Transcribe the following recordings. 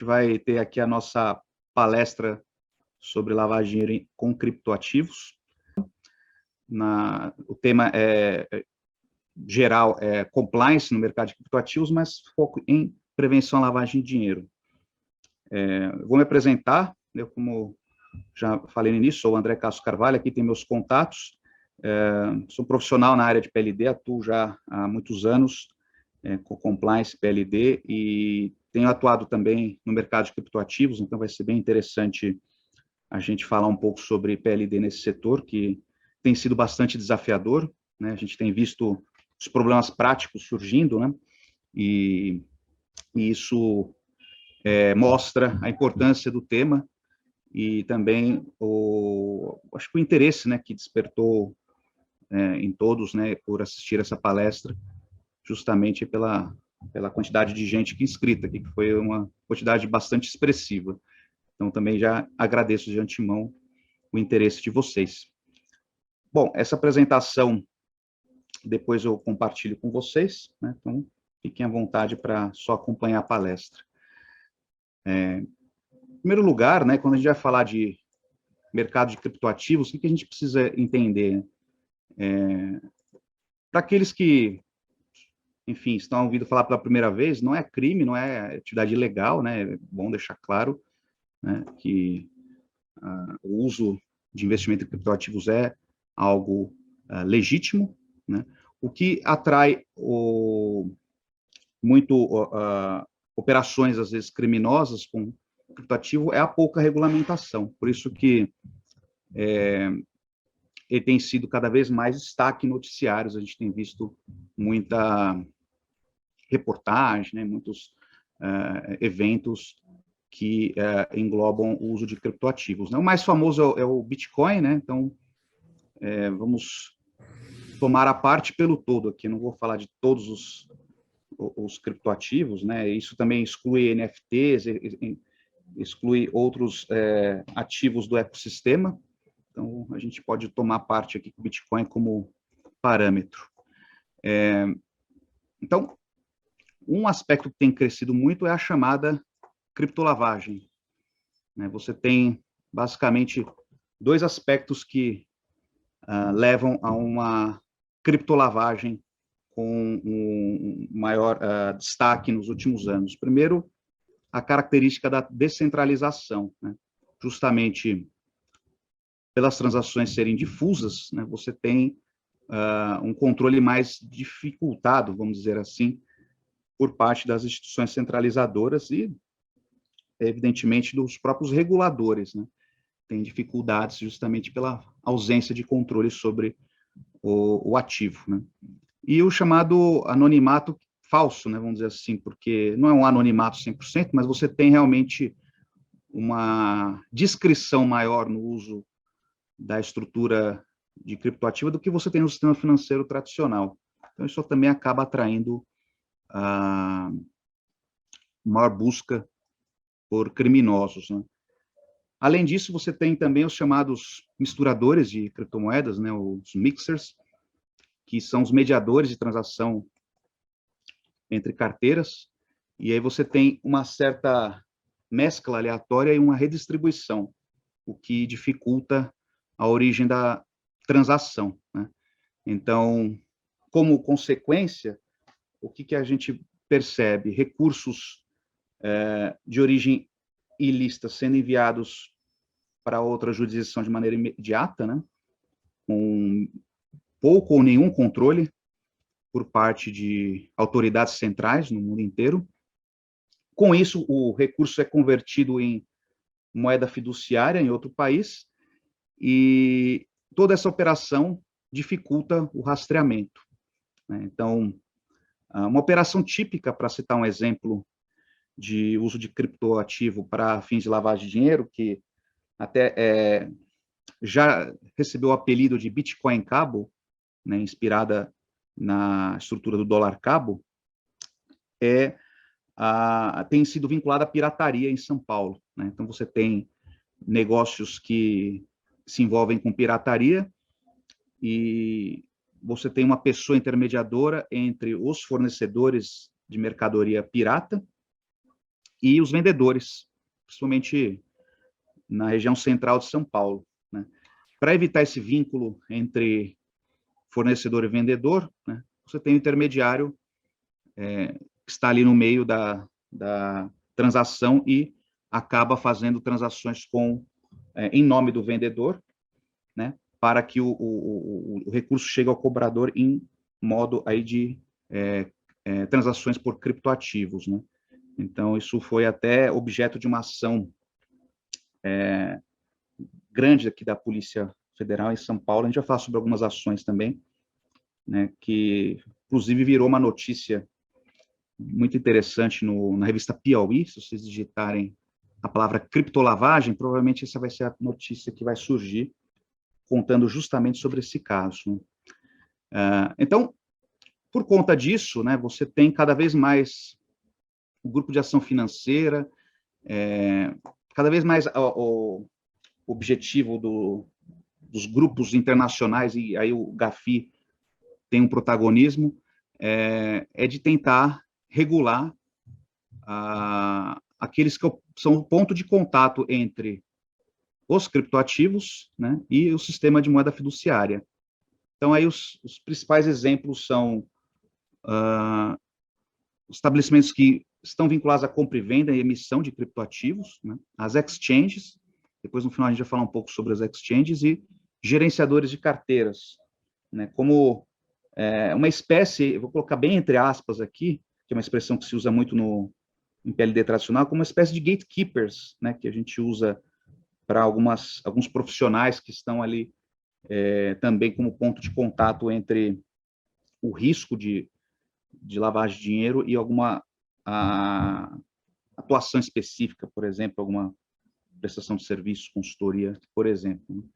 vai ter aqui a nossa palestra sobre lavar dinheiro com criptoativos. O tema geral é compliance no mercado de criptoativos, mas foco em prevenção à lavagem de dinheiro. Vou me apresentar, eu, como já falei no início, sou o André Castro Carvalho, aqui tem meus contatos, sou profissional na área de PLD, atuo já há muitos anos com compliance, PLD, e tenho atuado também no mercado de criptoativos, então vai ser bem interessante a gente falar um pouco sobre PLD nesse setor, que tem sido bastante desafiador, né? A gente tem visto os problemas práticos surgindo, né? E isso mostra a importância do tema e também acho que o interesse, né, que despertou em todos, né, por assistir essa palestra, justamente pela quantidade de gente que inscrita aqui, que foi uma quantidade bastante expressiva. Então, também já agradeço de antemão o interesse de vocês. Bom, essa apresentação depois eu compartilho com vocês, né? Então fiquem à vontade para só acompanhar a palestra. Em primeiro lugar, né, quando a gente vai falar de mercado de criptoativos, o que a gente precisa entender? Para aqueles que, enfim, estão ouvindo falar pela primeira vez, não é crime, não é atividade ilegal, né? É bom deixar claro, né, que o uso de investimento em criptoativos é algo legítimo, né? O que atrai operações, às vezes, criminosas com criptoativo é a pouca regulamentação. Por isso que ele tem sido cada vez mais destaque em noticiários, a gente tem visto muita reportagem, né, muitos eventos que englobam o uso de criptoativos, né? O mais famoso é o Bitcoin, né? Então, vamos tomar a parte pelo todo aqui, não vou falar de todos os criptoativos, né? Isso também exclui NFTs, exclui outros ativos do ecossistema. Então, a gente pode tomar parte aqui com o Bitcoin como parâmetro. Então, um aspecto que tem crescido muito é a chamada criptolavagem, né? Você tem, basicamente, dois aspectos que levam a uma criptolavagem com um maior destaque nos últimos anos. Primeiro, a característica da descentralização, né? Justamente pelas transações serem difusas, né, você tem um controle mais dificultado, vamos dizer assim, por parte das instituições centralizadoras e, evidentemente, dos próprios reguladores, né? Tem dificuldades justamente pela ausência de controle sobre o ativo, né? E o chamado anonimato falso, né, vamos dizer assim, porque não é um anonimato 100%, mas você tem realmente uma discrição maior no uso da estrutura de criptoativa do que você tem no sistema financeiro tradicional. Então, isso também acaba atraindo a maior busca por criminosos, né? Além disso, você tem também os chamados misturadores de criptomoedas, né, os mixers, que são os mediadores de transação entre carteiras, e aí você tem uma certa mescla aleatória e uma redistribuição, o que dificulta a origem da transação, né? Então, como consequência, o que a gente percebe? Recursos de origem ilícita sendo enviados para outra jurisdição de maneira imediata, né? Com pouco ou nenhum controle por parte de autoridades centrais no mundo inteiro. Com isso, o recurso é convertido em moeda fiduciária em outro país e toda essa operação dificulta o rastreamento, né? Então, uma operação típica, para citar um exemplo de uso de criptoativo para fins de lavagem de dinheiro, que até já recebeu o apelido de Bitcoin Cabo, né, inspirada na estrutura do dólar cabo, tem sido vinculada à pirataria em São Paulo, né? Então, você tem negócios que se envolvem com pirataria e você tem uma pessoa intermediadora entre os fornecedores de mercadoria pirata e os vendedores, principalmente na região central de São Paulo, né? Para evitar esse vínculo entre fornecedor e vendedor, né, você tem o intermediário que está ali no meio da transação e acaba fazendo transações em nome do vendedor, né, para que o recurso chegue ao cobrador em modo aí de transações por criptoativos, né? Então, isso foi até objeto de uma ação grande aqui da Polícia Federal em São Paulo. A gente vai falar sobre algumas ações também, né, que inclusive virou uma notícia muito interessante na revista Piauí. Se vocês digitarem a palavra criptolavagem, provavelmente essa vai ser a notícia que vai surgir, contando justamente sobre esse caso. Então, por conta disso, né, você tem cada vez mais o grupo de ação financeira, cada vez mais o objetivo dos grupos internacionais, e aí o GAFI tem um protagonismo, é de tentar regular aqueles que são o ponto de contato entre os criptoativos, né, e o sistema de moeda fiduciária. Então, aí os principais exemplos são estabelecimentos que estão vinculados à compra e venda e emissão de criptoativos, né, as exchanges, depois no final a gente vai falar um pouco sobre as exchanges, e gerenciadores de carteiras, né, como uma espécie, eu vou colocar bem entre aspas aqui, que é uma expressão que se usa muito em PLD tradicional, como uma espécie de gatekeepers, né, que a gente usa para alguns profissionais que estão ali também como ponto de contato entre o risco de lavagem de dinheiro e alguma atuação específica, por exemplo, alguma prestação de serviço, consultoria, por exemplo.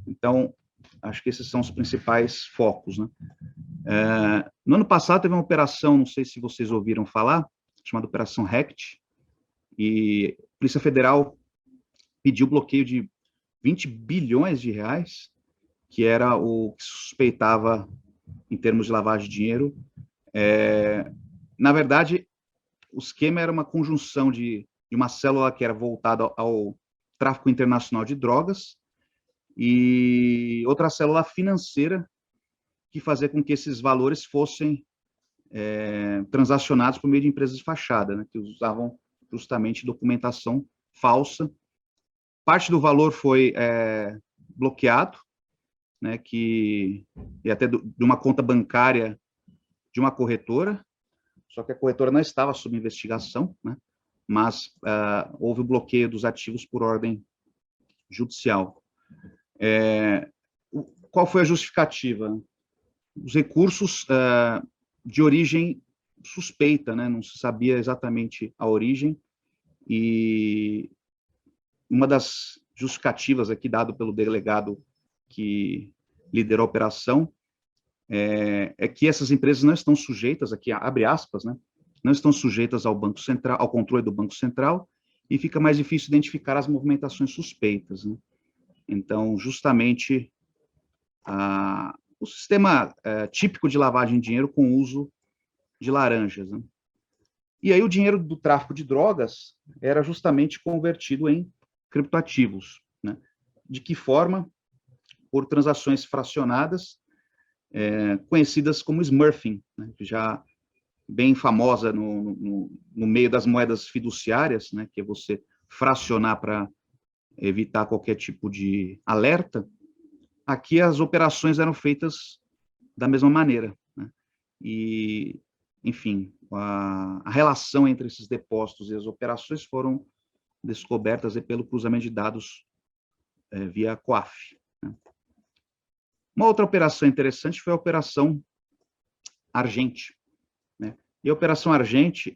Então, acho que esses são os principais focos, né? No ano passado teve uma operação, não sei se vocês ouviram falar, chamada Operação RECT, e a Polícia Federal pediu bloqueio de 20 bilhões de reais, que era o que suspeitava em termos de lavagem de dinheiro. Na verdade, o esquema era uma conjunção de uma célula que era voltada ao tráfico internacional de drogas e outra célula financeira que fazia com que esses valores fossem transacionados por meio de empresas de fachada, né, que usavam justamente documentação falsa. Parte do valor foi bloqueado, né, e até de uma conta bancária de uma corretora, só que a corretora não estava sob investigação, né, mas houve o bloqueio dos ativos por ordem judicial. Qual foi a justificativa? Os recursos de origem suspeita, né, não se sabia exatamente a origem, e uma das justificativas aqui dado pelo delegado que liderou a operação é que essas empresas não estão sujeitas, aqui abre aspas, né, não estão sujeitas ao Banco Central, ao controle do Banco Central, e fica mais difícil identificar as movimentações suspeitas, né? Então, justamente, o sistema típico de lavagem de dinheiro com uso de laranjas, né? E aí o dinheiro do tráfico de drogas era justamente convertido em criptoativos, né? De que forma? Por transações fracionadas, conhecidas como smurfing, né? Já bem famosa no meio das moedas fiduciárias, né? Que é você fracionar para evitar qualquer tipo de alerta. Aqui as operações eram feitas da mesma maneira, né? E, enfim, a relação entre esses depósitos e as operações foram descobertas pelo cruzamento de dados via COAF, né? Uma outra operação interessante foi a Operação Argente, né? E a Operação Argente,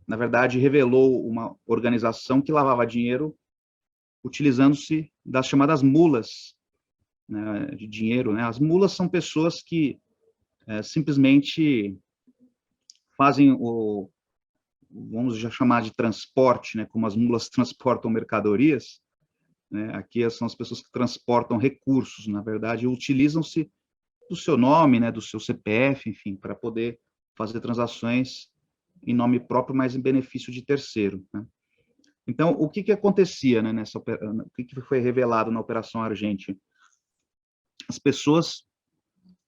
na verdade, revelou uma organização que lavava dinheiro utilizando-se das chamadas mulas, né, de dinheiro, né? As mulas são pessoas que simplesmente fazem vamos já chamar de transporte, né, como as mulas transportam mercadorias, né? Aqui são as pessoas que transportam recursos, na verdade, utilizam-se do seu nome, né, do seu CPF, enfim, para poder fazer transações em nome próprio, mas em benefício de terceiro, né? Então, o que acontecia, né, o que foi revelado na Operação Argente? As pessoas,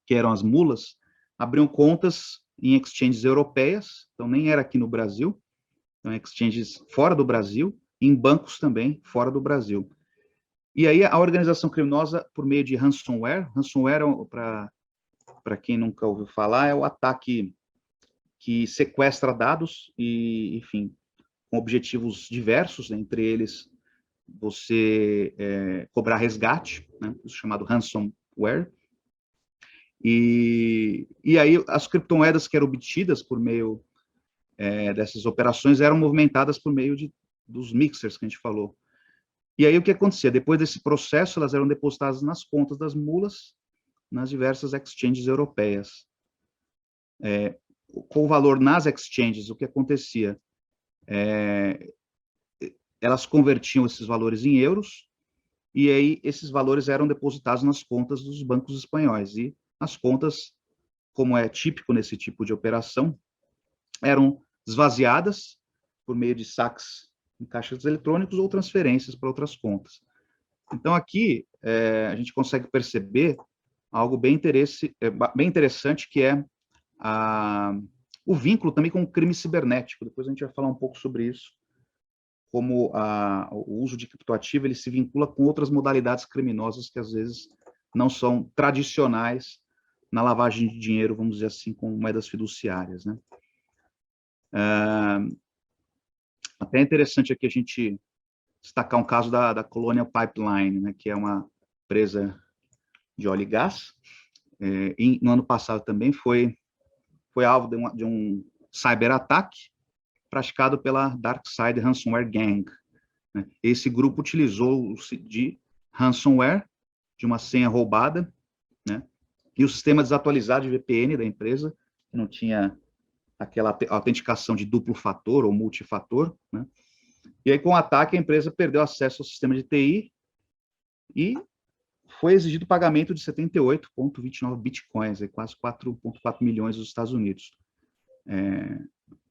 que eram as mulas, abriam contas em exchanges europeias, então nem era aqui no Brasil, então exchanges fora do Brasil, e em bancos também fora do Brasil. E aí a organização criminosa, por meio de ransomware, para quem nunca ouviu falar, é o ataque que sequestra dados e, enfim, com objetivos diversos, né, entre eles você cobrar resgate, né, isso chamado ransomware. E aí as criptomoedas que eram obtidas por meio dessas operações eram movimentadas por meio dos mixers que a gente falou. E aí o que acontecia? Depois desse processo, elas eram depositadas nas contas das mulas, nas diversas exchanges europeias. Com o valor nas exchanges, o que acontecia? Elas convertiam esses valores em euros, e aí esses valores eram depositados nas contas dos bancos espanhóis. E as contas, como é típico nesse tipo de operação, eram esvaziadas por meio de saques em caixas eletrônicos ou transferências para outras contas. Então, aqui, a gente consegue perceber algo bem interessante, que é o vínculo também com o crime cibernético. Depois a gente vai falar um pouco sobre isso, como o uso de criptoativo ele se vincula com outras modalidades criminosas que, às vezes, não são tradicionais na lavagem de dinheiro, vamos dizer assim, com moedas fiduciárias, né? Até é interessante aqui a gente destacar um caso da Colonial Pipeline, né, que é uma empresa de óleo e gás. No ano passado também foi alvo de um cyberataque praticado pela DarkSide Ransomware Gang, né? Esse grupo utilizou-se de ransomware, de uma senha roubada, né, e o sistema desatualizado de VPN da empresa, que não tinha aquela autenticação de duplo fator ou multifator, né? E aí, com o ataque, a empresa perdeu acesso ao sistema de TI e foi exigido pagamento de 78,29 bitcoins, quase 4,4 milhões dos Estados Unidos.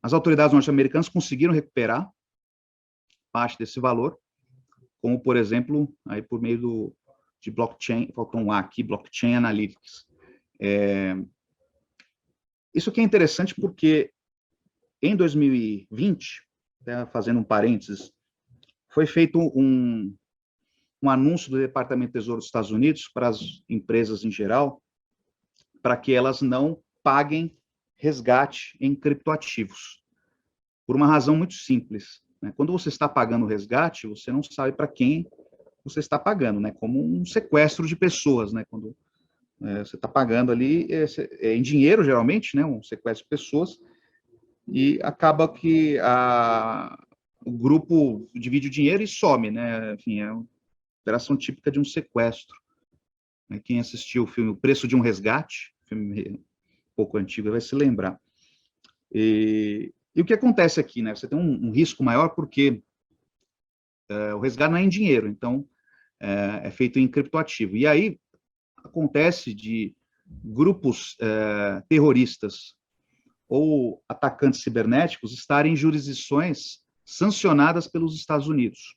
As autoridades norte-americanas conseguiram recuperar parte desse valor, como, por exemplo, aí por meio de blockchain, faltou um A aqui, blockchain analytics. Isso aqui é interessante porque em 2020, fazendo um parênteses, foi feito um anúncio do Departamento de Tesouro dos Estados Unidos para as empresas em geral, para que elas não paguem resgate em criptoativos, por uma razão muito simples, né? Quando você está pagando resgate, você não sabe para quem você está pagando, né? Como um sequestro de pessoas, né? Quando você está pagando ali em dinheiro, geralmente, né? Um sequestro de pessoas, e acaba que o grupo divide o dinheiro e some, né? Enfim, é uma operação típica de um sequestro. Quem assistiu o filme O Preço de um Resgate, filme um pouco antigo, vai se lembrar. E o que acontece aqui, né? Você tem um risco maior porque o resgate não é em dinheiro, então é feito em criptoativo. E aí acontece de grupos terroristas ou atacantes cibernéticos estarem em jurisdições sancionadas pelos Estados Unidos.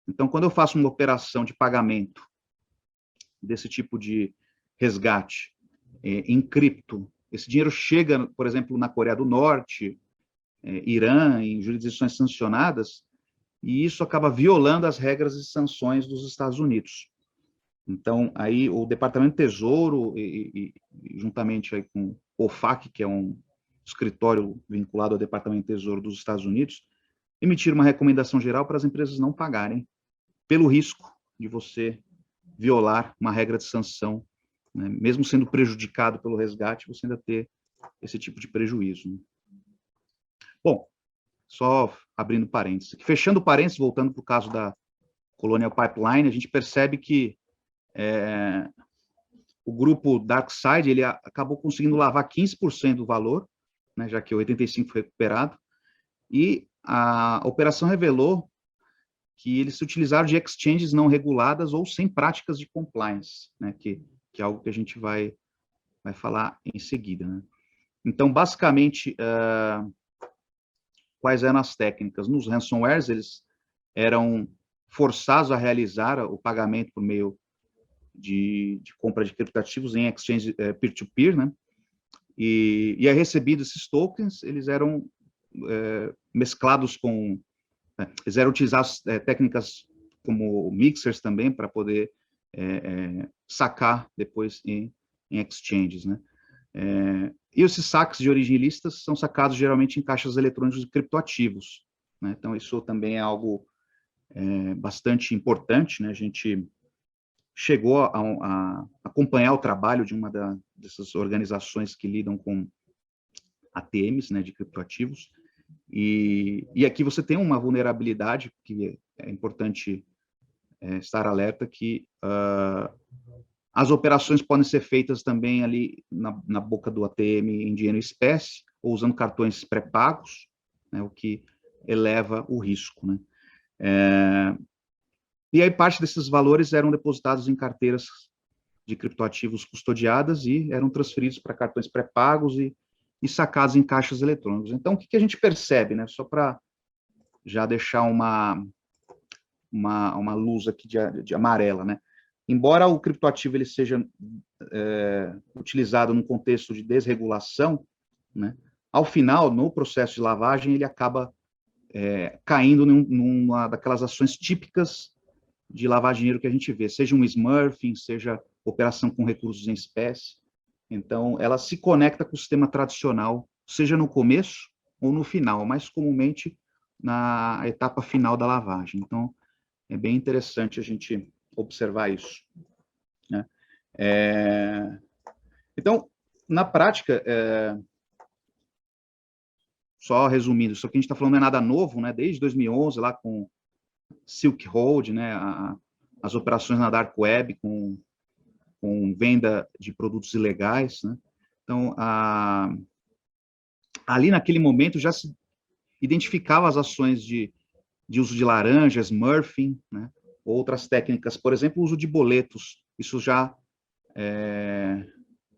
Então, quando eu faço uma operação de pagamento desse tipo de resgate em cripto, esse dinheiro chega, por exemplo, na Coreia do Norte, Irã, em jurisdições sancionadas, e isso acaba violando as regras e sanções dos Estados Unidos. Então, aí o Departamento de Tesouro, juntamente aí com o OFAC, que é um escritório vinculado ao Departamento de Tesouro dos Estados Unidos, emitiram uma recomendação geral para as empresas não pagarem, pelo risco de você violar uma regra de sanção, né? Mesmo sendo prejudicado pelo resgate, você ainda ter esse tipo de prejuízo, né? Bom, só abrindo parênteses. Fechando parênteses, voltando para o caso da Colonial Pipeline, a gente percebe que o grupo DarkSide ele acabou conseguindo lavar 15% do valor, né, já que 85% foi recuperado, e a operação revelou que eles se utilizaram de exchanges não reguladas ou sem práticas de compliance, né, que é algo que a gente vai falar em seguida, né? Então, basicamente, quais eram as técnicas. Nos ransomwares, eles eram forçados a realizar o pagamento por meio de compra de criptativos em exchange peer-to-peer, né? E aí, recebidos esses tokens, eles eram mesclados com... eles eram utilizados técnicas como mixers também, para poder sacar depois em exchanges, né? E esses saques de origem ilícita são sacados geralmente em caixas eletrônicos de criptoativos, né? Então, isso também é algo bastante importante, né? A gente chegou a acompanhar o trabalho de uma dessas organizações que lidam com ATMs, né, de criptoativos, e aqui você tem uma vulnerabilidade que é importante estar alerta, que as operações podem ser feitas também ali na boca do ATM em dinheiro em espécie, ou usando cartões pré-pagos, né, o que eleva o risco, né? E aí parte desses valores eram depositados em carteiras de criptoativos custodiadas e eram transferidos para cartões pré-pagos e sacados em caixas eletrônicos. Então, o que a gente percebe, né? Só para já deixar uma luz aqui de amarela, né? Embora o criptoativo ele seja utilizado num contexto de desregulação, né? Ao final, no processo de lavagem, ele acaba caindo numa daquelas ações típicas de lavar dinheiro que a gente vê, seja um smurfing, seja operação com recursos em espécie. Então, ela se conecta com o sistema tradicional, seja no começo ou no final, mais comumente na etapa final da lavagem. Então, é bem interessante a gente observar isso, né? Então, na prática, só resumindo, isso aqui a gente está falando não é nada novo, né? Desde 2011, lá com Silk Road, né? As operações na Dark Web com venda de produtos ilegais, né? Então, ali naquele momento já se identificava as ações de uso de laranjas, smurfing, né? Outras técnicas, por exemplo, o uso de boletos. Isso já,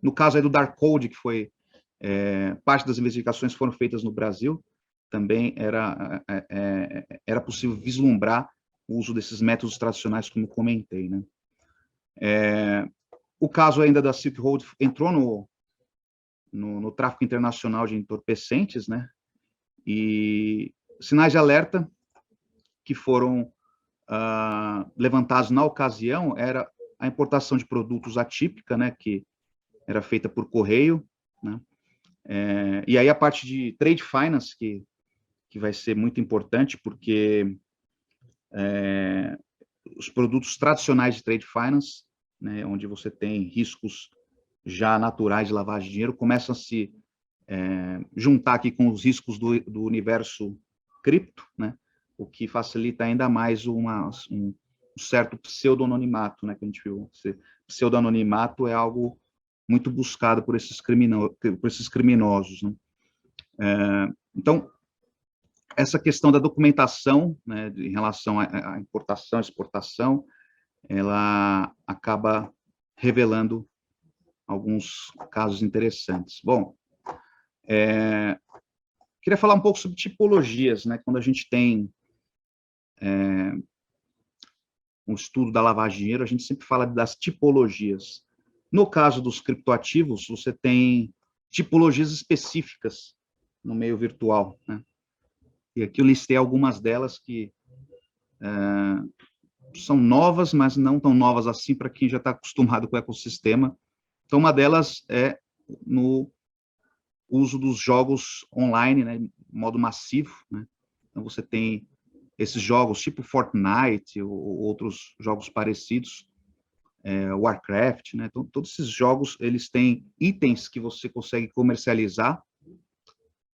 no caso aí do Dark Code, que foi parte das investigações foram feitas no Brasil, também era possível vislumbrar o uso desses métodos tradicionais, como eu comentei, né? O caso ainda da Silk Road entrou no tráfico internacional de entorpecentes, né? E sinais de alerta que foram levantados na ocasião era a importação de produtos atípica, né? Que era feita por correio, né? E aí a parte de trade finance, que vai ser muito importante, porque os produtos tradicionais de trade finance, né, onde você tem riscos já naturais de lavagem de dinheiro, começam a se juntar aqui com os riscos do universo cripto, né, o que facilita ainda mais um certo pseudo-anonimato, né, que a gente viu. Pseudo-anonimato é algo muito buscado por esses criminosos, né? Então, essa questão da documentação, né, em relação à importação, exportação, ela acaba revelando alguns casos interessantes. Bom, queria falar um pouco sobre tipologias, né? Quando a gente tem um estudo da lavagem de dinheiro, a gente sempre fala das tipologias. No caso dos criptoativos, você tem tipologias específicas no meio virtual, né? E aqui eu listei algumas delas que são novas, mas não tão novas assim para quem já está acostumado com o ecossistema. Então, uma delas é no uso dos jogos online, né, de modo massivo, né? Então, você tem esses jogos tipo Fortnite ou outros jogos parecidos, Warcraft, né? Então, todos esses jogos, eles têm itens que você consegue comercializar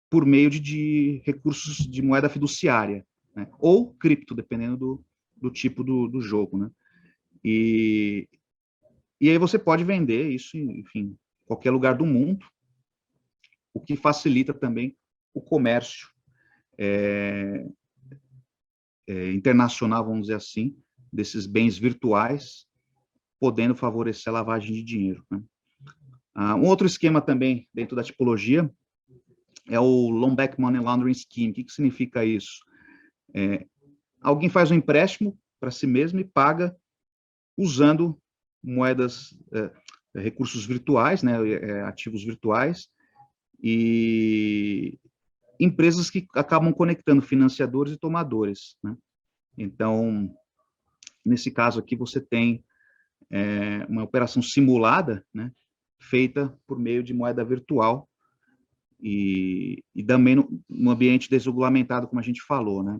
por meio de recursos de moeda fiduciária, né? Ou cripto, dependendo do tipo do jogo, né? E aí você pode vender isso, enfim, em qualquer lugar do mundo, o que facilita também o comércio internacional, vamos dizer assim, desses bens virtuais, podendo favorecer a lavagem de dinheiro, né? Um outro esquema também, dentro da tipologia, é o Loan Back Money Laundering Scheme. O que significa isso? Alguém faz um empréstimo para si mesmo e paga usando moedas, recursos virtuais, né, ativos virtuais, e empresas que acabam conectando financiadores e tomadores, né? Então, nesse caso aqui, você tem uma operação simulada, né, feita por meio de moeda virtual e também no ambiente desregulamentado, como a gente falou, né?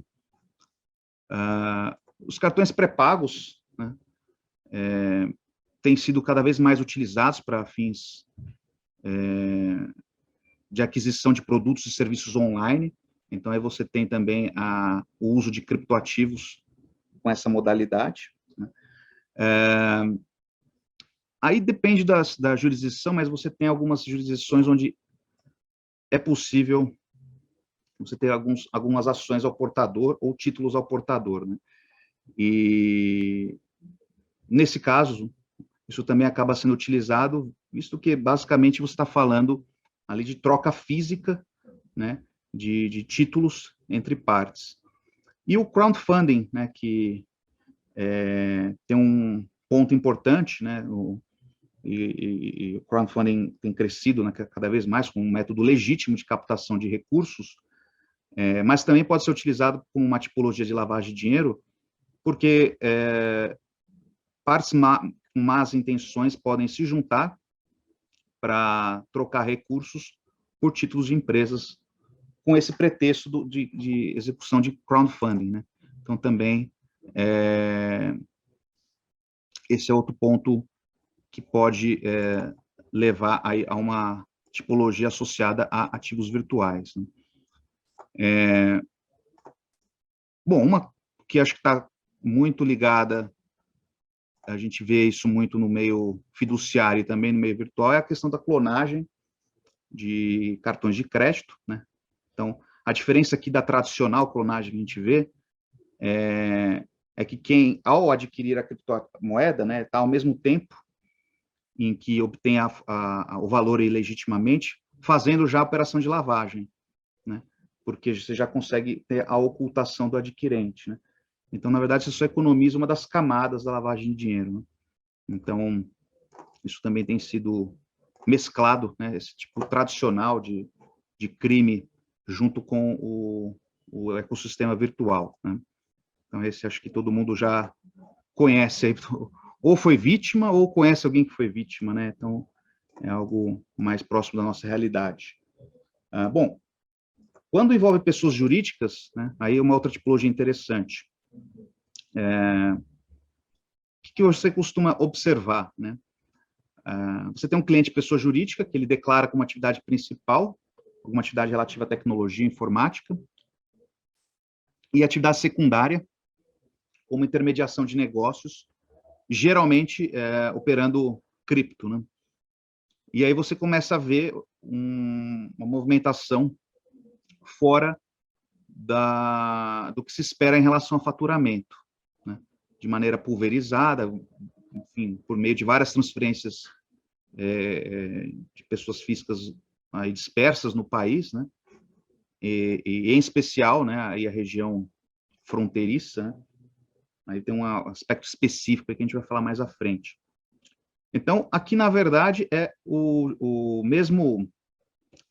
Os cartões pré-pagos, né, têm sido cada vez mais utilizados para fins de aquisição de produtos e serviços online. Então, aí você tem também o uso de criptoativos com essa modalidade, né? Aí depende da jurisdição, mas você tem algumas jurisdições onde é possível você ter algumas ações ao portador ou títulos ao portador, né? E, nesse caso, isso também acaba sendo utilizado, visto que, basicamente, você está falando ali de troca física, né, de títulos entre partes. E o crowdfunding, né, que tem um ponto importante, né, e o crowdfunding tem crescido, né, cada vez mais como um método legítimo de captação de recursos, mas também pode ser utilizado como uma tipologia de lavagem de dinheiro, porque partes com más intenções podem se juntar para trocar recursos por títulos de empresas com esse pretexto de execução de crowdfunding, né? Então, também, esse é outro ponto que pode levar a uma tipologia associada a ativos virtuais, né? Bom, uma que acho que está muito ligada, a gente vê isso muito no meio fiduciário e também no meio virtual, é a questão da clonagem de cartões de crédito, né? Então, a diferença aqui da tradicional clonagem que a gente vê é que quem, ao adquirir a criptomoeda, né, está ao mesmo tempo em que obtém o valor ilegitimamente, fazendo já a operação de lavagem, né? Porque você já consegue ter a ocultação do adquirente, né? Então, na verdade, isso só economiza uma das camadas da lavagem de dinheiro, né? Então, isso também tem sido mesclado, né, esse tipo tradicional de crime junto com o ecossistema virtual, né? Então, esse acho que todo mundo já conhece, aí, ou foi vítima, ou conhece alguém que foi vítima, né? Então, é algo mais próximo da nossa realidade. Bom, quando envolve pessoas jurídicas, né, aí é uma outra tipologia interessante. O que você costuma observar, né? Você tem um cliente pessoa jurídica que ele declara como atividade principal alguma atividade relativa à tecnologia informática e atividade secundária como intermediação de negócios, geralmente operando cripto, né? E aí você começa a ver uma movimentação fora do que se espera em relação ao faturamento, né? De maneira pulverizada, enfim, por meio de várias transferências de pessoas físicas aí dispersas no país, né? E em especial, né, aí a região fronteiriça, né? Aí tem um aspecto específico que a gente vai falar mais à frente. Então, aqui, na verdade, é o mesmo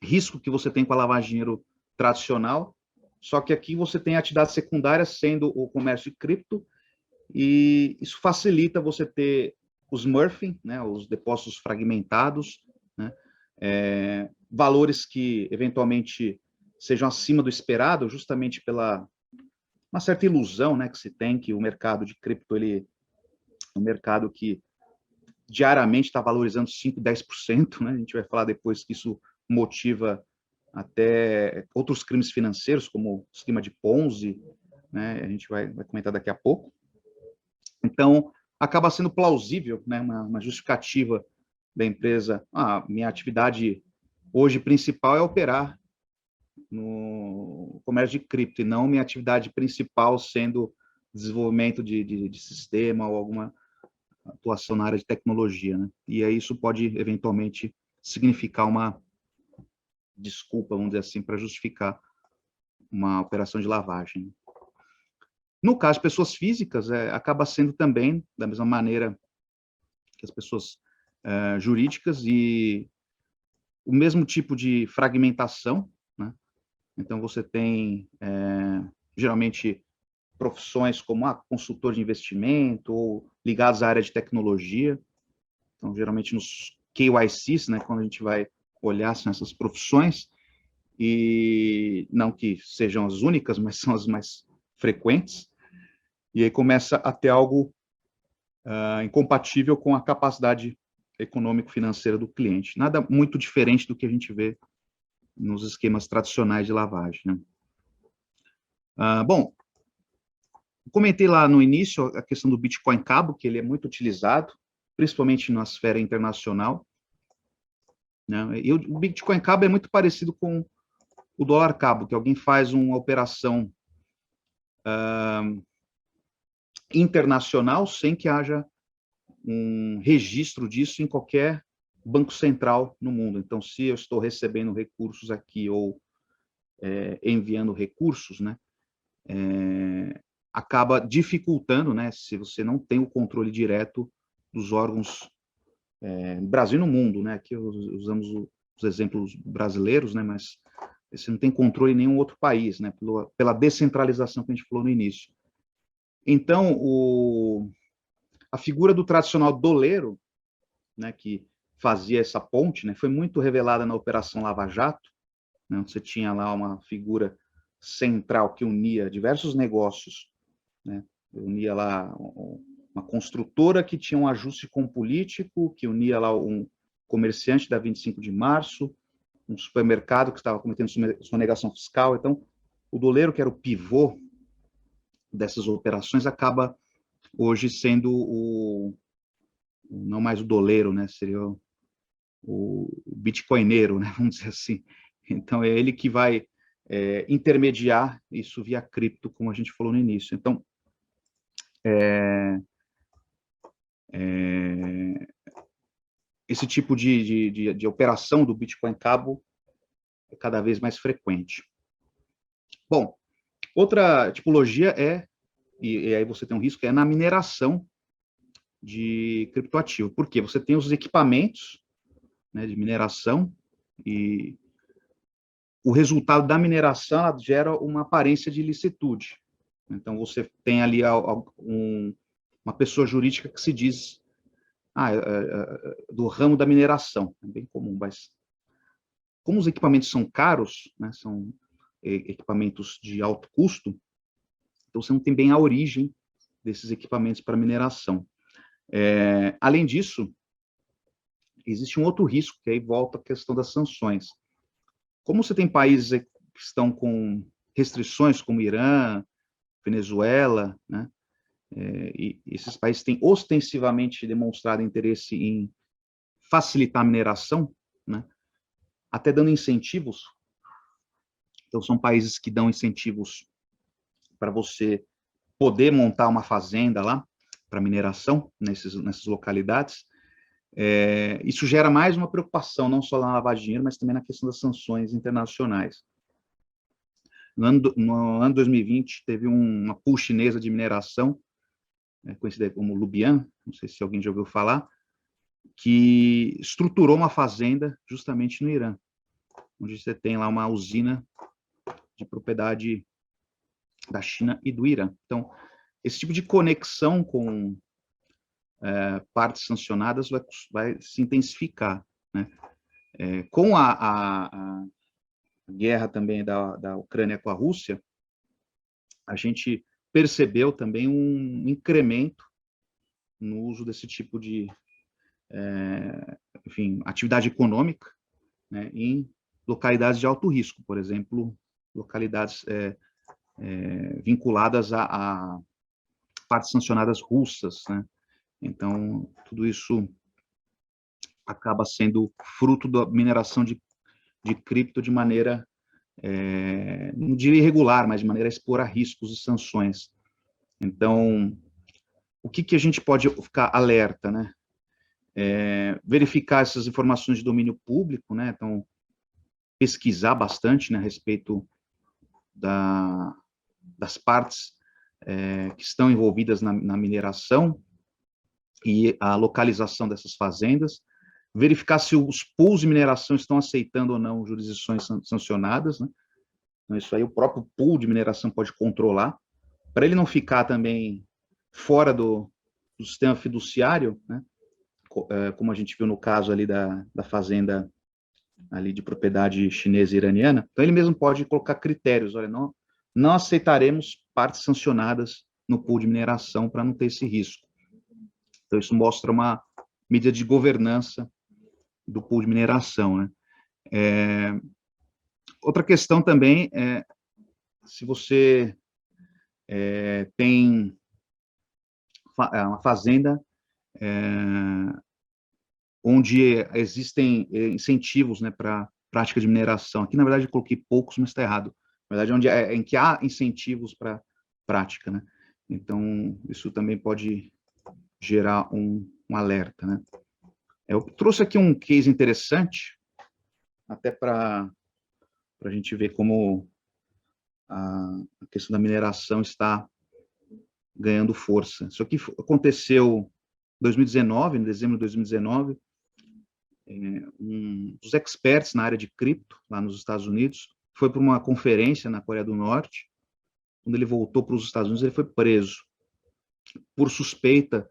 risco que você tem com a lavagem de dinheiro tradicional, só que aqui você tem a atividade secundária sendo o comércio de cripto, e isso facilita você ter os smurfing, né, os depósitos fragmentados, né, valores que, eventualmente, sejam acima do esperado, justamente pela uma certa ilusão, né, que se tem que o mercado de cripto ele é um mercado que diariamente está valorizando 5, 10%, né? A gente vai falar depois que isso motiva até outros crimes financeiros, como esquema de Ponzi, né? A gente vai comentar daqui a pouco. Então, acaba sendo plausível, né, uma justificativa da empresa. Minha atividade hoje principal é operar no comércio de cripto, e não minha atividade principal sendo desenvolvimento de sistema ou alguma atuação na área de tecnologia, né? E aí isso pode, eventualmente, significar uma desculpa, vamos dizer assim, para justificar uma operação de lavagem. No caso de pessoas físicas, acaba sendo também da mesma maneira que as pessoas jurídicas e o mesmo tipo de fragmentação, né? Então, você tem, geralmente, profissões como consultor de investimento ou ligados à área de tecnologia. Então, geralmente, nos KYCs, né, quando a gente vai olhar são essas profissões, e não que sejam as únicas, mas são as mais frequentes, e aí começa a ter algo incompatível com a capacidade econômico-financeira do cliente. Nada muito diferente do que a gente vê nos esquemas tradicionais de lavagem, né? Bom, comentei lá no início a questão do Bitcoin Cabo, que ele é muito utilizado, principalmente na esfera internacional, né? E o Bitcoin Cabo é muito parecido com o dólar cabo, que alguém faz uma operação internacional sem que haja um registro disso em qualquer banco central no mundo. Então, se eu estou recebendo recursos aqui ou enviando recursos, né, acaba dificultando, né, se você não tem o controle direto dos órgãos no Brasil e no mundo, né? Aqui usamos os exemplos brasileiros, né, mas você não tem controle em nenhum outro país, né, pela descentralização que a gente falou no início. Então, a figura do tradicional doleiro, né, que fazia essa ponte, né, foi muito revelada na Operação Lava Jato, né, onde você tinha lá uma figura central que unia diversos negócios, né, unia lá uma construtora que tinha um ajuste com o político, que unia lá um comerciante da 25 de março, um supermercado que estava cometendo sonegação fiscal. Então, o doleiro, que era o pivô dessas operações, acaba hoje sendo não mais o doleiro, né? Seria o bitcoineiro, né? Vamos dizer assim. Então, é ele que vai intermediar isso via cripto, como a gente falou no início. Então, esse tipo de operação do Bitcoin Cabo é cada vez mais frequente. Bom, outra tipologia e aí você tem um risco, na mineração de criptoativo. Por quê? Você tem os equipamentos, né, de mineração e o resultado da mineração gera uma aparência de ilicitude. Então, você tem ali uma pessoa jurídica que se diz do ramo da mineração. É bem comum, mas como os equipamentos são caros, né, são equipamentos de alto custo, então você não tem bem a origem desses equipamentos para mineração. Além disso, existe um outro risco, que aí volta a questão das sanções. Como você tem países que estão com restrições, como Irã, Venezuela, né, e esses países têm ostensivamente demonstrado interesse em facilitar a mineração, né, até dando incentivos. Então, são países que dão incentivos para você poder montar uma fazenda lá para mineração nessas localidades. Isso gera mais uma preocupação, não só na lavagem de dinheiro, mas também na questão das sanções internacionais. No ano 2020, teve uma pool chinesa de mineração, conhecida como Lubian, não sei se alguém já ouviu falar, que estruturou uma fazenda justamente no Irã, onde você tem lá uma usina de propriedade da China e do Irã. Então, esse tipo de conexão com partes sancionadas vai se intensificar, né? Com a guerra também da Ucrânia com a Rússia, a gente percebeu também um incremento no uso desse tipo de atividade econômica, né, em localidades de alto risco, por exemplo, localidades vinculadas a partes sancionadas russas, né? Então, tudo isso acaba sendo fruto da mineração de cripto de maneira, não diria irregular, mas de maneira a expor a riscos e sanções. Então, o que a gente pode ficar alerta, né? Verificar essas informações de domínio público, né? Então, pesquisar bastante, né, a respeito das partes que estão envolvidas na mineração e a localização dessas fazendas, verificar se os pools de mineração estão aceitando ou não jurisdições sancionadas, né? Então, isso aí o próprio pool de mineração pode controlar, para ele não ficar também fora do sistema fiduciário, né? Como a gente viu no caso ali da fazenda ali de propriedade chinesa e iraniana. Então, ele mesmo pode colocar critérios, olha, não aceitaremos partes sancionadas no pool de mineração para não ter esse risco. Então, isso mostra uma medida de governança do pool de mineração, né? Outra questão também é se você tem uma fazenda onde existem incentivos, né, para prática de mineração. Aqui, na verdade, eu coloquei poucos, mas está errado. Na verdade, em que há incentivos para prática, né? Então, isso também pode gerar um alerta, né? Eu trouxe aqui um case interessante, até para a gente ver como a questão da mineração está ganhando força. Isso aqui aconteceu em 2019, em dezembro de 2019, um dos experts na área de cripto, lá nos Estados Unidos, foi para uma conferência na Coreia do Norte. Quando ele voltou para os Estados Unidos, ele foi preso por suspeita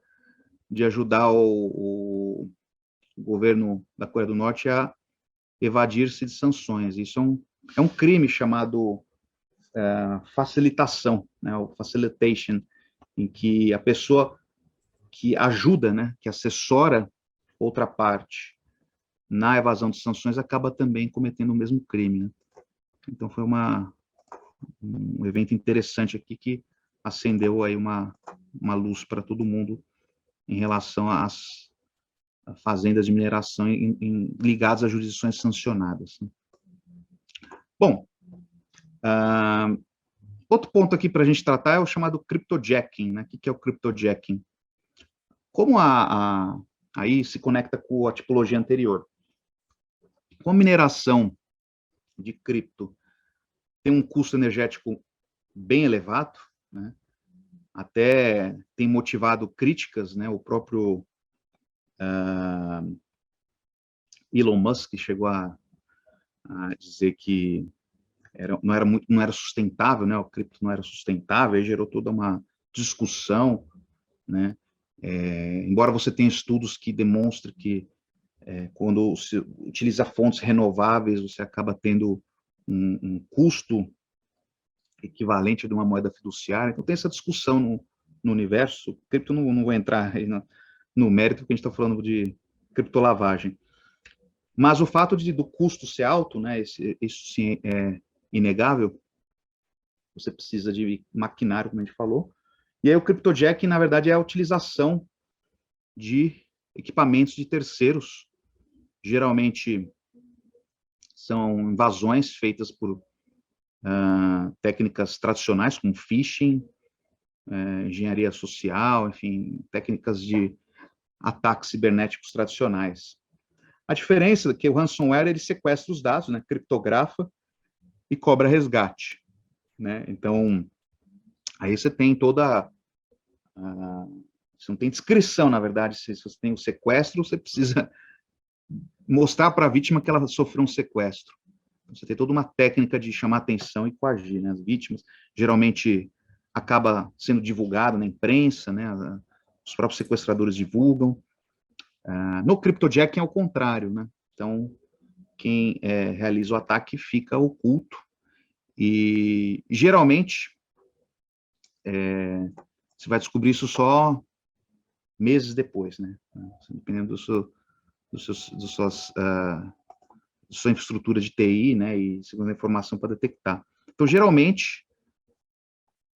de ajudar o governo da Coreia do Norte a evadir-se de sanções. Isso é um crime chamado facilitação, né, o facilitation, em que a pessoa que ajuda, né, que assessora outra parte na evasão de sanções acaba também cometendo o mesmo crime, né? Então foi um evento interessante aqui que acendeu aí uma luz para todo mundo em relação às fazendas de mineração ligadas a jurisdições sancionadas, né? Bom, outro ponto aqui para a gente tratar é o chamado cryptojacking, né? O que é o cryptojacking? Como aí se conecta com a tipologia anterior. Com a mineração de cripto tem um custo energético bem elevado, né? Até tem motivado críticas, né? O próprio Elon Musk chegou a dizer que não era sustentável, né? O cripto não era sustentável, e gerou toda uma discussão, né? Embora você tenha estudos que demonstrem que quando se utiliza fontes renováveis, você acaba tendo um custo equivalente de uma moeda fiduciária. Então, tem essa discussão no universo. Cripto, não vou entrar aí no mérito, porque a gente está falando de criptolavagem. Mas o fato do custo ser alto, né, isso sim é inegável. Você precisa de maquinário, como a gente falou. E aí o cryptojacking, na verdade, é a utilização de equipamentos de terceiros. Geralmente são invasões feitas por técnicas tradicionais, como phishing, engenharia social, enfim, técnicas de ataques cibernéticos tradicionais. A diferença é que o ransomware, ele sequestra os dados, né, criptografa e cobra resgate, né? Então, aí você tem toda você não tem descrição, na verdade, se você tem o sequestro, você precisa mostrar para a vítima que ela sofreu um sequestro. Você tem toda uma técnica de chamar atenção e coagir, né? As vítimas, geralmente, acaba sendo divulgado na imprensa, né? Os próprios sequestradores divulgam. No cryptojacking é o contrário, né? Então, quem realiza o ataque fica oculto e, geralmente, você vai descobrir isso só meses depois, né? Dependendo da sua infraestrutura de TI, né, e segundo a informação para detectar. Então, geralmente,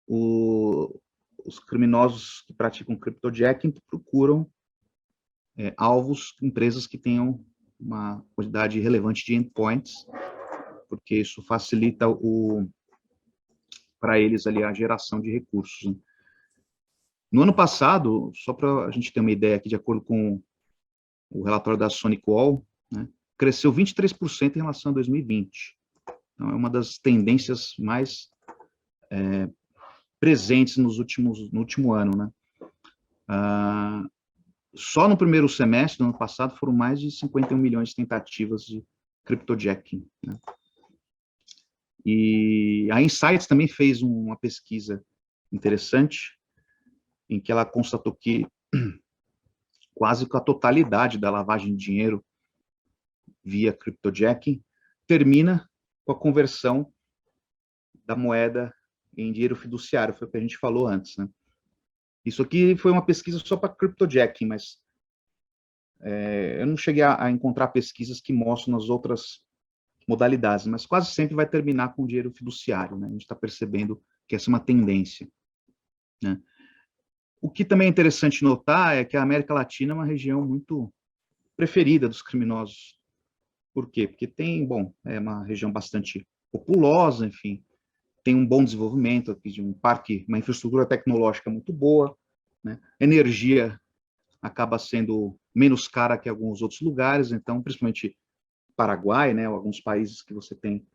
os criminosos que praticam cryptojacking procuram alvos, empresas que tenham uma quantidade relevante de endpoints, porque isso facilita para eles ali a geração de recursos, né? No ano passado, só para a gente ter uma ideia aqui, de acordo com o relatório da SonicWall, né, cresceu 23% em relação a 2020. Então, é uma das tendências mais presentes no último ano, né? Só no primeiro semestre do ano passado foram mais de 51 milhões de tentativas de cryptojacking, né? E a Insights também fez uma pesquisa interessante, em que ela constatou que quase que a totalidade da lavagem de dinheiro via cryptojacking termina com a conversão da moeda em dinheiro fiduciário, foi o que a gente falou antes, né? Isso aqui foi uma pesquisa só para cryptojacking, mas eu não cheguei a encontrar pesquisas que mostram nas outras modalidades, mas quase sempre vai terminar com dinheiro fiduciário, né? A gente está percebendo que essa é uma tendência, né? O que também é interessante notar é que a América Latina é uma região muito preferida dos criminosos. Por quê? Porque tem, bom, é uma região bastante populosa, enfim, tem um bom desenvolvimento aqui de um parque, uma infraestrutura tecnológica muito boa, né? Energia acaba sendo menos cara que alguns outros lugares, então, principalmente Paraguai, né, alguns países que você tem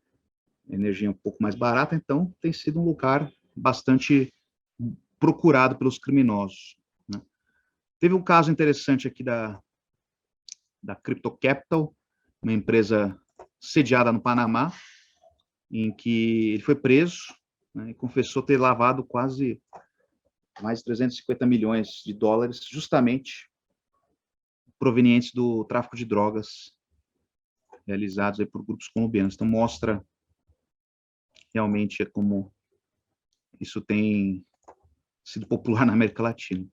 energia um pouco mais barata, então tem sido um lugar bastante procurado pelos criminosos, né? Teve um caso interessante aqui da Crypto Capital, uma empresa sediada no Panamá, em que ele foi preso, né, e confessou ter lavado quase mais de 350 milhões de dólares, justamente provenientes do tráfico de drogas realizados aí por grupos colombianos. Então, mostra realmente como isso tem sido popular na América Latina.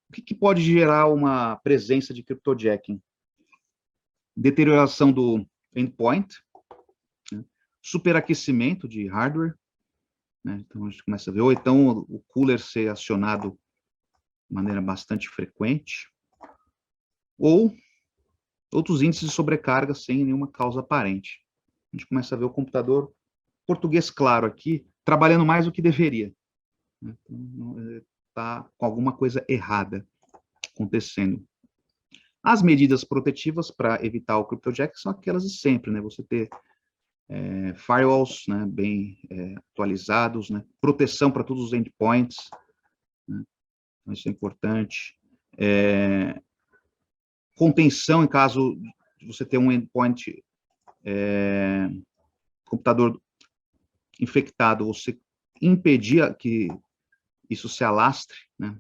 O que pode gerar uma presença de cryptojacking? Deterioração do endpoint, né? Superaquecimento de hardware, né? Então, a gente começa a ver, ou então o cooler ser acionado de maneira bastante frequente, ou outros índices de sobrecarga sem nenhuma causa aparente. A gente começa a ver o computador, português claro aqui, trabalhando mais do que deveria, né? Então, está com alguma coisa errada acontecendo. As medidas protetivas para evitar o cryptojack são aquelas de sempre, né? Você ter firewalls, né, bem atualizados, né? Proteção para todos os endpoints, né? Então, isso é importante. Contenção em caso de você ter um endpoint, computador infectado, você impedir que isso se alastre, né,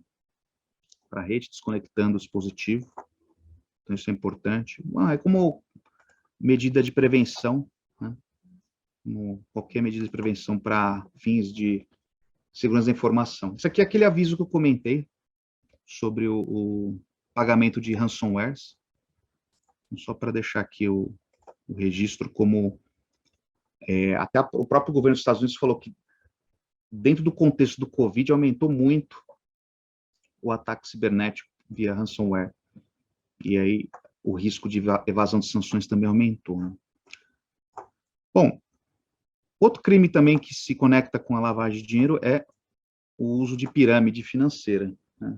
para a rede, desconectando o dispositivo. Então, isso é importante. É como medida de prevenção, né? Como qualquer medida de prevenção para fins de segurança da informação. Isso aqui é aquele aviso que eu comentei sobre o pagamento de ransomwares. Só para deixar aqui o registro, como até o próprio governo dos Estados Unidos falou que, dentro do contexto do Covid, aumentou muito o ataque cibernético via ransomware. E aí o risco de evasão de sanções também aumentou, né? Bom, outro crime também que se conecta com a lavagem de dinheiro é o uso de pirâmide financeira, né?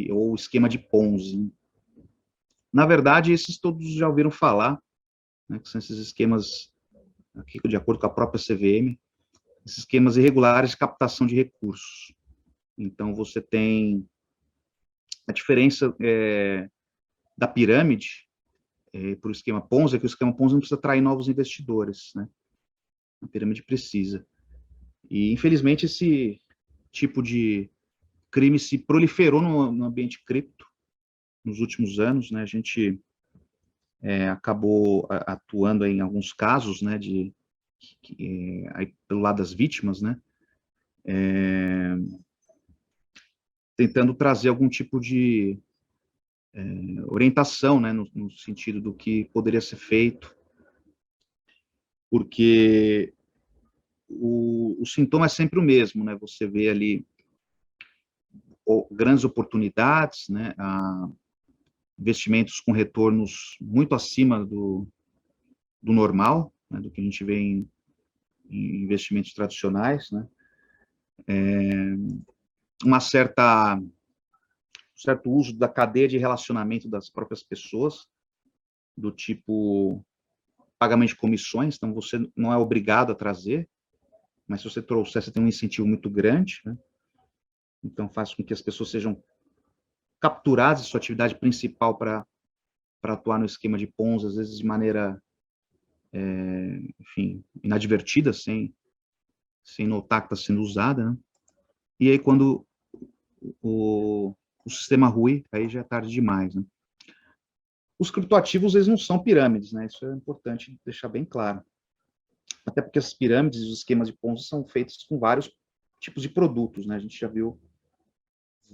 Ou esquema de Ponzi. Na verdade, esses todos já ouviram falar, né, que são esses esquemas, aqui, de acordo com a própria CVM, esses esquemas irregulares de captação de recursos. Então, você tem a diferença da pirâmide para o esquema Ponzi, é que o esquema Ponzi não precisa atrair novos investidores, né? A pirâmide precisa. E, infelizmente, esse tipo de crime se proliferou no ambiente cripto nos últimos anos, né? A gente acabou atuando em alguns casos, né, aí, pelo lado das vítimas, né, tentando trazer algum tipo de orientação, né, no sentido do que poderia ser feito, porque o sintoma é sempre o mesmo, né, você vê ali grandes oportunidades, né, investimentos com retornos muito acima do normal, né, do que a gente vê em investimentos tradicionais, né, um certo uso da cadeia de relacionamento das próprias pessoas, do tipo pagamento de comissões, então você não é obrigado a trazer, mas se você trouxer, você tem um incentivo muito grande, né? Então faz com que as pessoas sejam capturadas de sua atividade principal para atuar no esquema de Ponzi, às vezes de maneira, enfim, inadvertida, sem notar que está sendo usada, né? E aí, quando o sistema ruir, aí já é tarde demais, né? Os criptoativos, eles não são pirâmides, né? Isso é importante deixar bem claro. Até porque as pirâmides e os esquemas de Ponzi são feitos com vários tipos de produtos, né? A gente já viu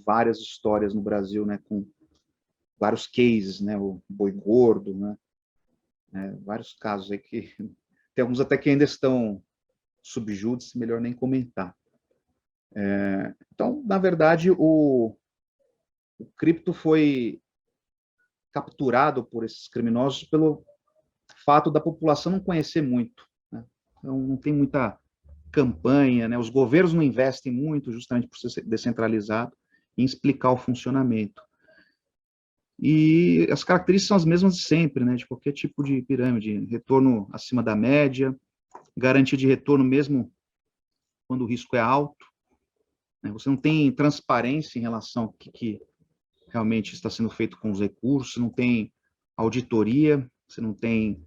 várias histórias no Brasil, né? Com vários cases, né? O boi gordo, né? Vários casos aí que tem alguns até que ainda estão subjúdice, melhor nem comentar. Então, na verdade, o cripto foi capturado por esses criminosos pelo fato da população não conhecer muito, né? Então, não tem muita campanha, né? Os governos não investem muito, justamente por ser descentralizado, em explicar o funcionamento. E as características são as mesmas de sempre, né? De qualquer tipo de pirâmide: retorno acima da média, garantia de retorno mesmo quando o risco é alto, né? Você não tem transparência em relação ao que realmente está sendo feito com os recursos, não tem auditoria, você não tem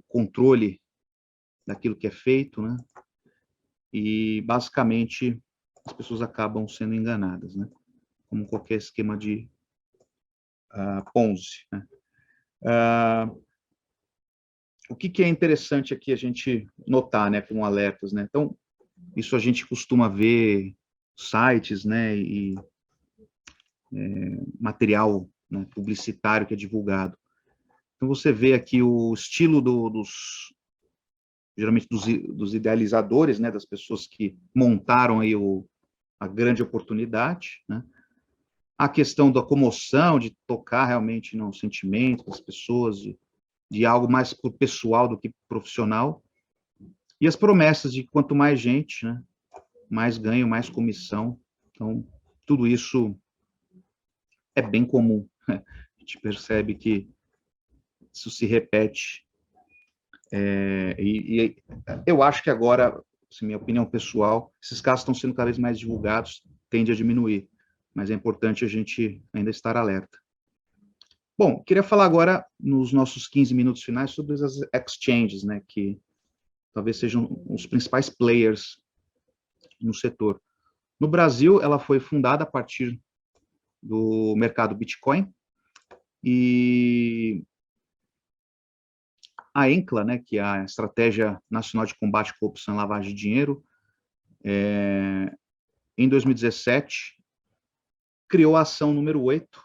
controle daquilo que é feito, né? E, basicamente, as pessoas acabam sendo enganadas, né? Como qualquer esquema de Ponzi, né? O que é interessante aqui a gente notar, né, com alertas, né? Então, isso a gente costuma ver sites, né, e material, né, publicitário que é divulgado. Então, você vê aqui o estilo geralmente dos idealizadores, né, das pessoas que montaram aí a grande oportunidade, né? A questão da comoção, de tocar realmente no sentimento das pessoas, de algo mais por pessoal do que profissional, e as promessas de quanto mais gente, né, mais ganho, mais comissão. Então, tudo isso é bem comum, né? A gente percebe que isso se repete, e eu acho que agora, assim, minha opinião pessoal, esses casos estão sendo cada vez mais divulgados, tende a diminuir, mas é importante a gente ainda estar alerta. Bom, queria falar agora, nos nossos 15 minutos finais, sobre as exchanges, né, que talvez sejam os principais players no setor. No Brasil, ela foi fundada a partir do mercado Bitcoin, e a ENCLA, né, que é a Estratégia Nacional de Combate à Corrupção e Lavagem de Dinheiro, em 2017, criou a ação número 8,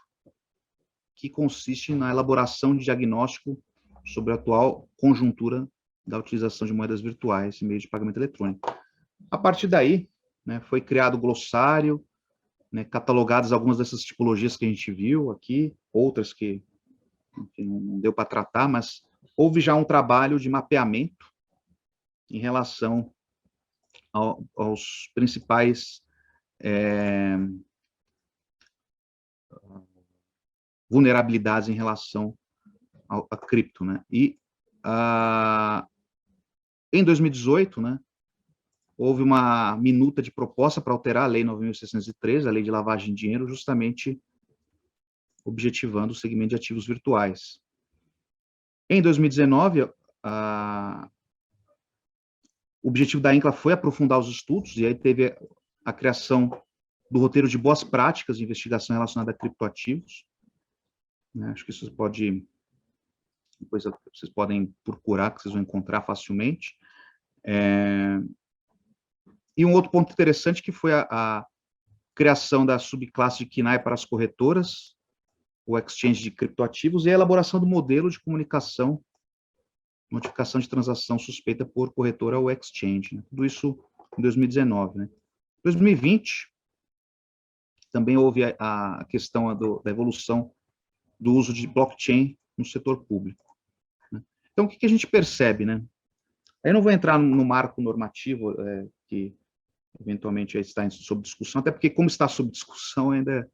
que consiste na elaboração de diagnóstico sobre a atual conjuntura da utilização de moedas virtuais em meio de pagamento eletrônico. A partir daí, né, foi criado o glossário, né, catalogadas algumas dessas tipologias que a gente viu aqui, outras que não deu para tratar, mas houve já um trabalho de mapeamento em relação aos principais vulnerabilidades em relação a cripto, né? E em 2018, né, houve uma minuta de proposta para alterar a Lei 9.613, a Lei de Lavagem de Dinheiro, justamente objetivando o segmento de ativos virtuais. Em 2019, o objetivo da INCLA foi aprofundar os estudos, e aí teve a criação do roteiro de boas práticas de investigação relacionada a criptoativos, né? Acho que isso depois vocês podem procurar, que vocês vão encontrar facilmente. E um outro ponto interessante que foi a criação da subclasse de KNAI para as corretoras, o exchange de criptoativos, e a elaboração do modelo de comunicação, notificação de transação suspeita por corretora ou exchange, né? Tudo isso em 2019, né? 2020, também houve a questão da evolução do uso de blockchain no setor público, né? Então, o que a gente percebe, né? Eu não vou entrar no marco normativo, que eventualmente está sob discussão, até porque, como está sob discussão, ainda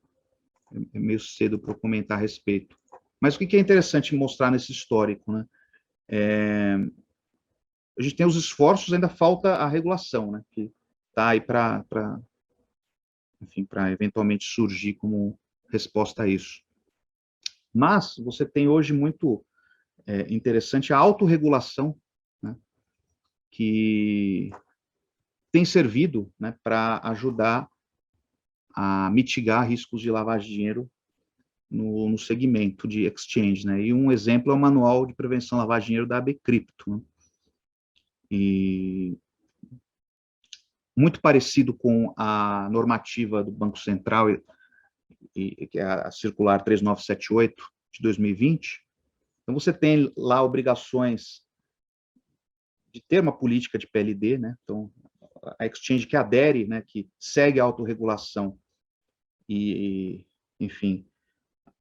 é meio cedo para comentar a respeito. Mas o que é interessante mostrar nesse histórico, né? A gente tem os esforços, ainda falta a regulação, né? Que está aí para eventualmente surgir como resposta a isso. Mas você tem hoje muito interessante a autorregulação, né? Que tem servido, né, para ajudar a mitigar riscos de lavagem de dinheiro no segmento de exchange, né? E um exemplo é o Manual de Prevenção à Lavagem de Dinheiro da AB Cripto, né? E muito parecido com a normativa do Banco Central, que é a Circular 3978 de 2020. Então, você tem lá obrigações de ter uma política de PLD, né? Então, a exchange que adere, né, que segue a autorregulação e enfim,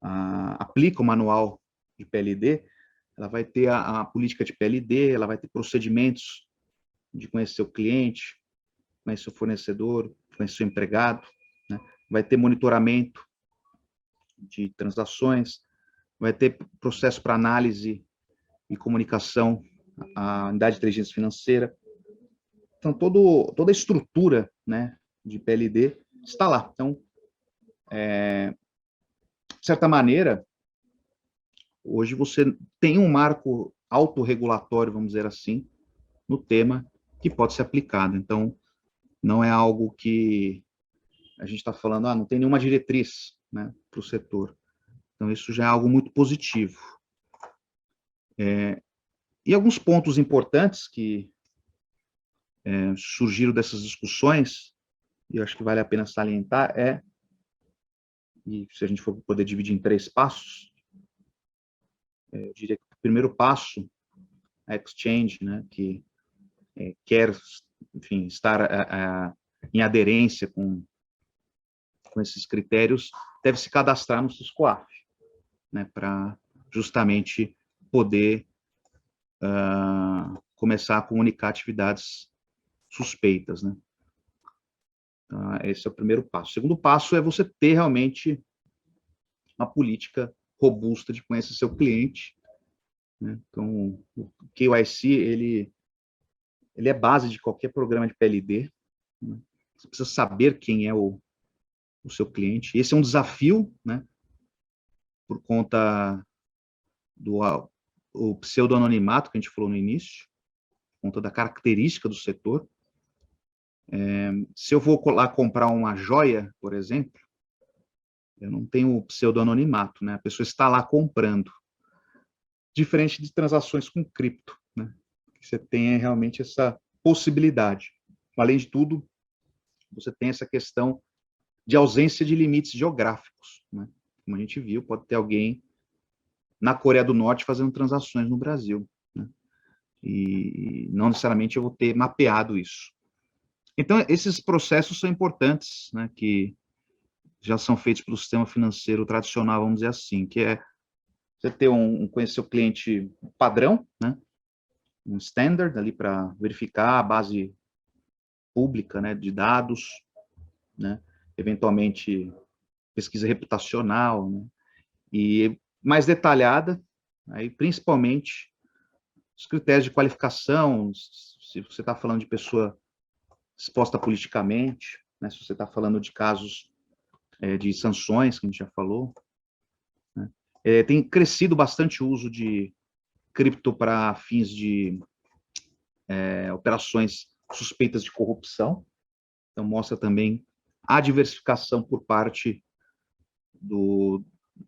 aplica o manual de PLD, ela vai ter a política de PLD, ela vai ter procedimentos de conhecer o cliente, conhecer o fornecedor, conhecer o empregado, né? Vai ter monitoramento de transações, vai ter processo para análise e comunicação à unidade de inteligência financeira. Então, toda a estrutura, né, de PLD está lá. Então, de certa maneira, hoje você tem um marco autorregulatório, vamos dizer assim, no tema que pode ser aplicado. Então, não é algo que a gente está falando, não tem nenhuma diretriz, né, para o setor. Então, isso já é algo muito positivo. E alguns pontos importantes que surgiram dessas discussões, e eu acho que vale a pena salientar, e se a gente for poder dividir em 3 passos, eu diria que o primeiro passo, a exchange, né, que quer, enfim, estar em aderência com esses critérios, deve se cadastrar no Siscoaf, né, para justamente poder começar a comunicar atividades suspeitas, né. Então, esse é o primeiro passo. O segundo passo é você ter realmente uma política robusta de conhecer seu cliente, né. Então, o KYC, ele é base de qualquer programa de PLD, né. Você precisa saber quem é o seu cliente. Esse é um desafio, né, por conta do o pseudo-anonimato que a gente falou no início, por conta da característica do setor. Se eu vou lá comprar uma joia, por exemplo, eu não tenho o pseudo-anonimato, né? A pessoa está lá comprando. Diferente de transações com cripto, né? Você tem realmente essa possibilidade. Além de tudo, você tem essa questão de ausência de limites geográficos, né? Como a gente viu, pode ter alguém na Coreia do Norte fazendo transações no Brasil, né? E não necessariamente eu vou ter mapeado isso. Então, esses processos são importantes, né, que já são feitos pelo sistema financeiro tradicional, vamos dizer assim, que é você ter conhecer o cliente padrão, né, um standard ali para verificar a base pública, né, de dados, né, eventualmente pesquisa reputacional, né, e mais detalhada, aí principalmente os critérios de qualificação, se você está falando de pessoa exposta politicamente, né, se você está falando de casos de sanções, que a gente já falou, né. Tem crescido bastante o uso de cripto para fins de operações suspeitas de corrupção, então mostra também a diversificação por parte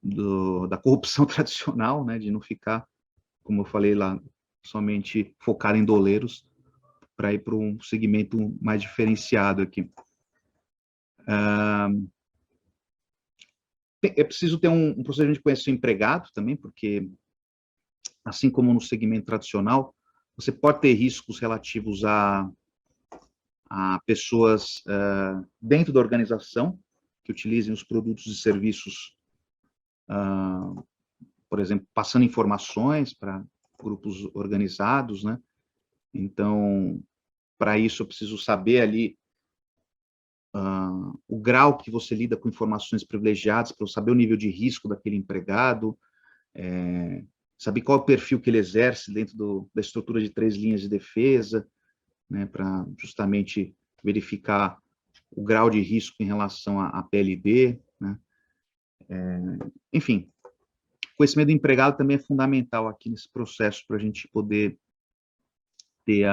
da corrupção tradicional, né, de não ficar, como eu falei lá, somente focado em doleiros, para ir para um segmento mais diferenciado aqui. É preciso ter um procedimento de conhecer o empregado também, porque, assim como no segmento tradicional, você pode ter riscos relativos a pessoas dentro da organização que utilizem os produtos e serviços, por exemplo, passando informações para grupos organizados, né? Então, para isso, eu preciso saber ali o grau que você lida com informações privilegiadas, para eu saber o nível de risco daquele empregado, saber qual é o perfil que ele exerce dentro da estrutura de 3 linhas de defesa, né, para justamente verificar o grau de risco em relação à PLD, né? Enfim, o conhecimento do empregado também é fundamental aqui nesse processo para a gente poder ter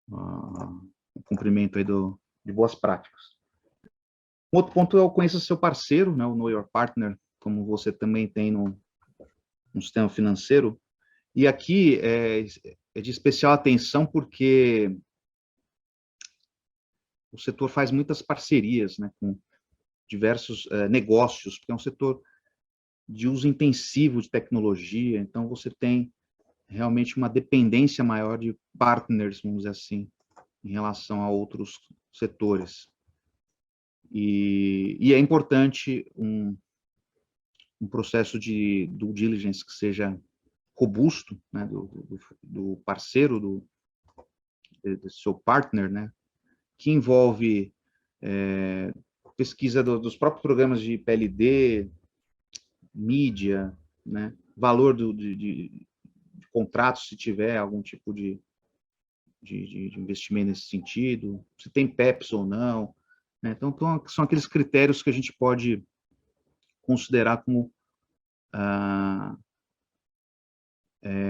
o cumprimento aí de boas práticas. Um outro ponto é o conheça seu parceiro, né, o Know Your Partner, como você também tem no sistema financeiro. E aqui é de especial atenção porque o setor faz muitas parcerias, né, com diversos negócios, porque é um setor de uso intensivo de tecnologia, então você tem realmente uma dependência maior de partners, vamos dizer assim, em relação a outros setores. E é importante um processo de due diligence que seja robusto, né, do parceiro, do seu partner, né, que envolve pesquisa dos próprios programas de PLD, mídia, né, valor de contratos, se tiver algum tipo de investimento nesse sentido, se tem PEPs ou não, né? Então, são aqueles critérios que a gente pode considerar como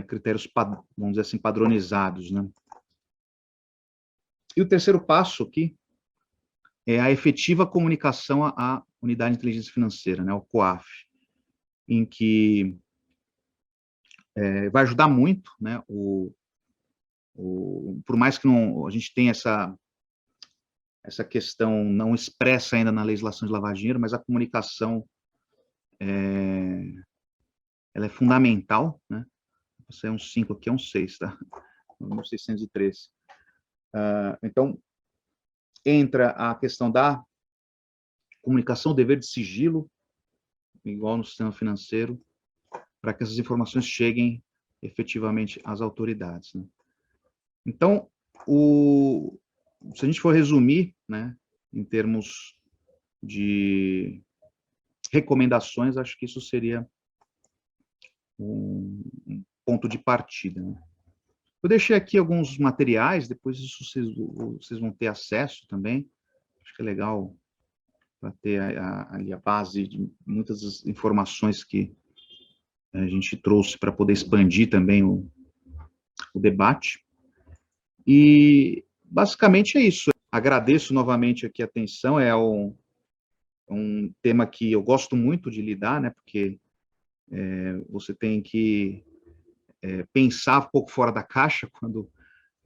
critérios, vamos dizer assim, padronizados, né? E o terceiro passo aqui é a efetiva comunicação à Unidade de Inteligência Financeira, né, o COAF, em que vai ajudar muito, né, por mais que a gente tenha essa questão não expressa ainda na legislação de lavagem de dinheiro, mas a comunicação ela é fundamental, né? Você é um 5, aqui é um 6, tá? 1603. Então, entra a questão da comunicação, o dever de sigilo, igual no sistema financeiro, para que essas informações cheguem efetivamente às autoridades, né? Então, se a gente for resumir, né, em termos de recomendações, acho que isso seria um ponto de partida, né? Eu deixei aqui alguns materiais, depois isso vocês vão ter acesso também. Acho que é legal para ter ali a base de muitas das informações que a gente trouxe para poder expandir também o debate. E basicamente é isso. Agradeço novamente aqui a atenção, é um tema que eu gosto muito de lidar, né, porque você tem que pensar um pouco fora da caixa quando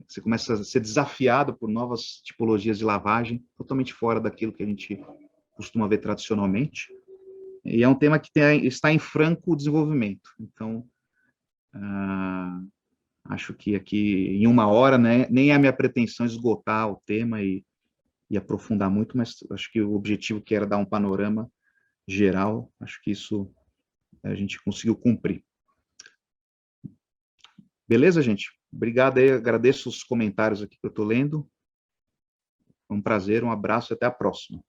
você começa a ser desafiado por novas tipologias de lavagem, totalmente fora daquilo que a gente costuma ver tradicionalmente. E é um tema que está em franco desenvolvimento. Então, acho que aqui, em 1 hora, né, nem é a minha pretensão esgotar o tema e aprofundar muito, mas acho que o objetivo que era dar um panorama geral, acho que isso a gente conseguiu cumprir. Beleza, gente? Obrigado aí, agradeço os comentários aqui que eu estou lendo. Foi um prazer, um abraço e até a próxima.